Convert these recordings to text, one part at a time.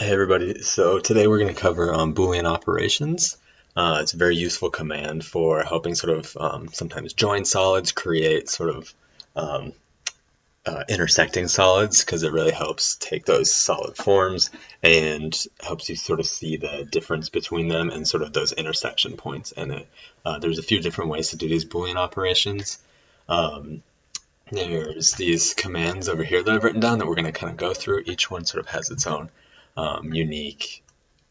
Hey everybody, so today we're going to cover Boolean Operations. It's a very useful command for helping sort of sometimes join solids, create sort of um, intersecting solids, because it really helps take those solid forms and helps you sort of see the difference between them and sort of those intersection points. And there's a few different ways to do these Boolean operations. There's these commands over here that I've written down that we're going to kind of go through. Each one sort of has its own unique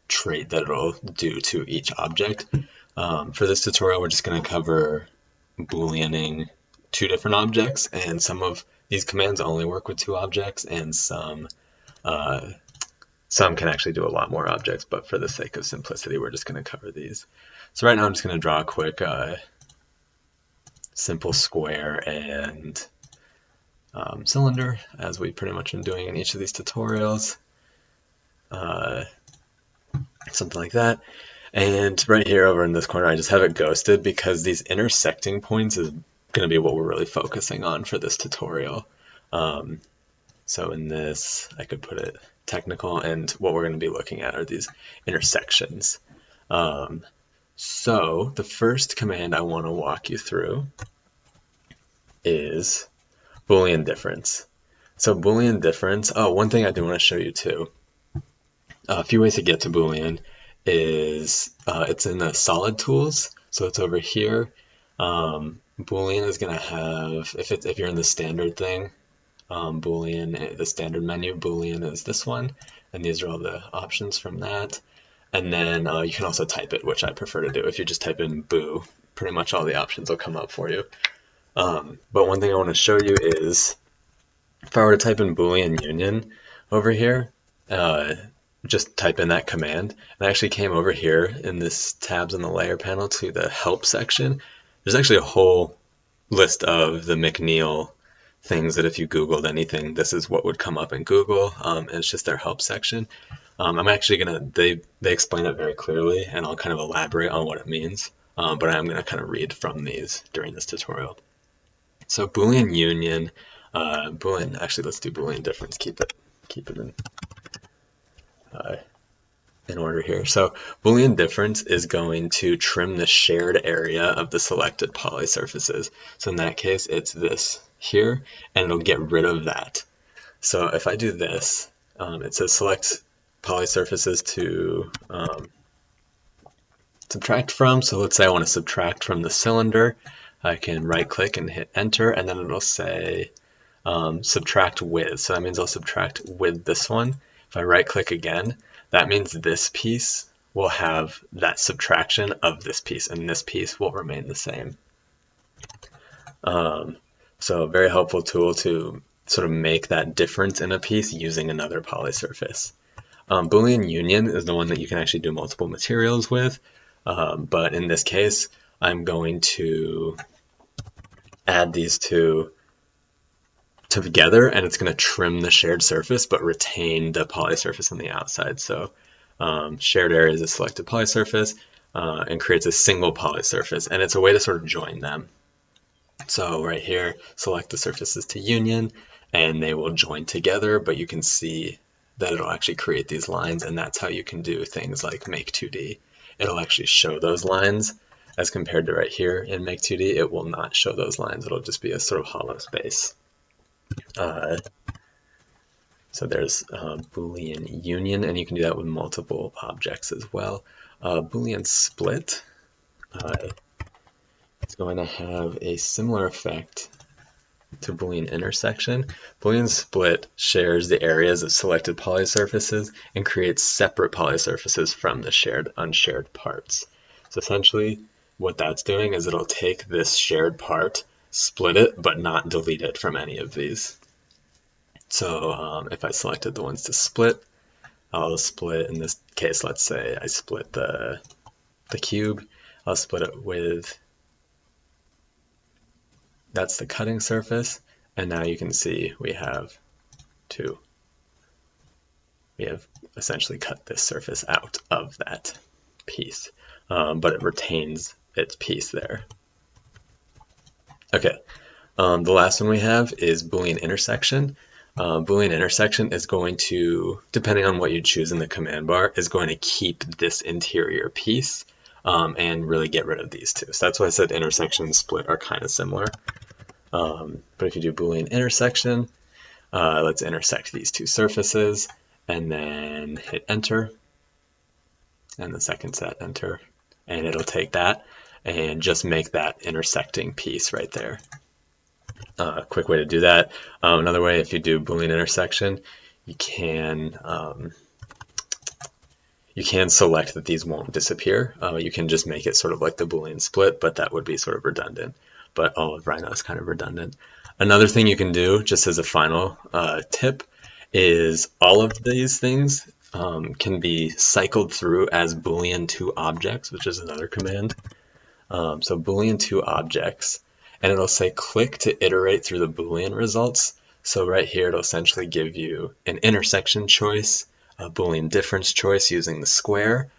trait that it'll do to each object. For this tutorial, we're just going to cover Booleaning two different objects, and some of these commands only work with two objects, and some can actually do a lot more objects, but for the sake of simplicity, we're just going to cover these. So right now I'm just going to draw a quick simple square and cylinder, as we pretty much been doing in each of these tutorials. Something like that. And right here over in this corner, I just have it ghosted because these intersecting points is going to be what we're really focusing on for this tutorial. So in this, I could put it technical, and what we're going to be looking at are these intersections. So the first command I want to walk you through is Boolean Difference. So Boolean Difference, one thing I do want to show you too, a few ways to get to Boolean is it's in the solid tools, so it's over here. Boolean is going to have, if you're in the standard thing, Boolean, the standard menu, Boolean is this one, and these are all the options from that. And then you can also type it, which I prefer to do. If you just type in boo, pretty much all the options will come up for you. But one thing I want to show you is, if I were to type in Boolean Union over here, just type in that command, and I actually came over here in this tabs on the layer panel to the help section. There's actually a whole list of the McNeil things that if you Googled anything, this is what would come up in Google, and it's just their help section. I'm actually they explain it very clearly, and I'll kind of elaborate on what it means, but I'm going to kind of read from these during this tutorial. So Boolean Union, actually let's do Boolean Difference, keep it in order here. So Boolean Difference is going to trim the shared area of the selected polysurfaces. So in that case, it's this here, and it'll get rid of that. So if I do this, it says select polysurfaces to subtract from. So let's say I want to subtract from the cylinder. I can right click and hit enter, and then it'll say subtract with. So that means I'll subtract with this one. If I right click again, that means this piece will have that subtraction of this piece, and this piece will remain the same. So a very helpful tool to sort of make that difference in a piece using another polysurface. Boolean Union is the one that you can actually do multiple materials with, but in this case, I'm going to add these two together, and it's going to trim the shared surface but retain the polysurface on the outside. So shared area is a selected polysurface and creates a single polysurface, and it's a way to sort of join them. So right here, select the surfaces to union, and they will join together, but you can see that it'll actually create these lines, and that's how you can do things like Make 2D. It'll actually show those lines, as compared to right here in Make 2D, it will not show those lines. It'll just be a sort of hollow space. So there's Boolean Union, and you can do that with multiple objects as well. Boolean Split is going to have a similar effect to Boolean Intersection. Boolean Split shares the areas of selected polysurfaces and creates separate polysurfaces from the shared unshared parts. So essentially what that's doing is it'll take this shared part, split it, but not delete it from any of these. So if I selected the ones to split, I'll split, in this case, let's say I split the cube, I'll split it with, that's the cutting surface, and now you can see we have two. We have essentially cut this surface out of that piece, but it retains its piece there. Okay, the last one we have is Boolean Intersection. Boolean intersection is going to, depending on what you choose in the command bar, is going to keep this interior piece and really get rid of these two. So that's why I said intersection and split are kind of similar. But if you do Boolean intersection, let's intersect these two surfaces and then hit enter. And the second set, enter. And it'll take that and just make that intersecting piece right there. A quick way to do that. Another way, if you do Boolean intersection, you can select that these won't disappear. You can just make it sort of like the Boolean split, but that would be sort of redundant. But all of right now is kind of redundant. Another thing you can do, just as a final tip, is all of these things can be cycled through as Boolean toObjects, which is another command. So Boolean toObjects, and it'll say click to iterate through the Boolean results. So right here, it'll essentially give you an intersection choice, a Boolean difference choice using the square,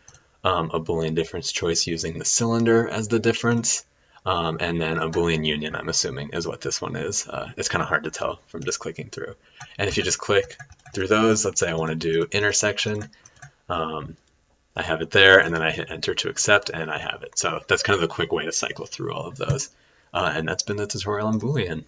a Boolean difference choice using the cylinder as the difference, and then a Boolean Union, I'm assuming, is what this one is. It's kind of hard to tell from just clicking through. And if you just click through those, let's say I want to do intersection, I have it there, and then I hit enter to accept, and I have it. So that's kind of a quick way to cycle through all of those. And that's been the tutorial on Boolean.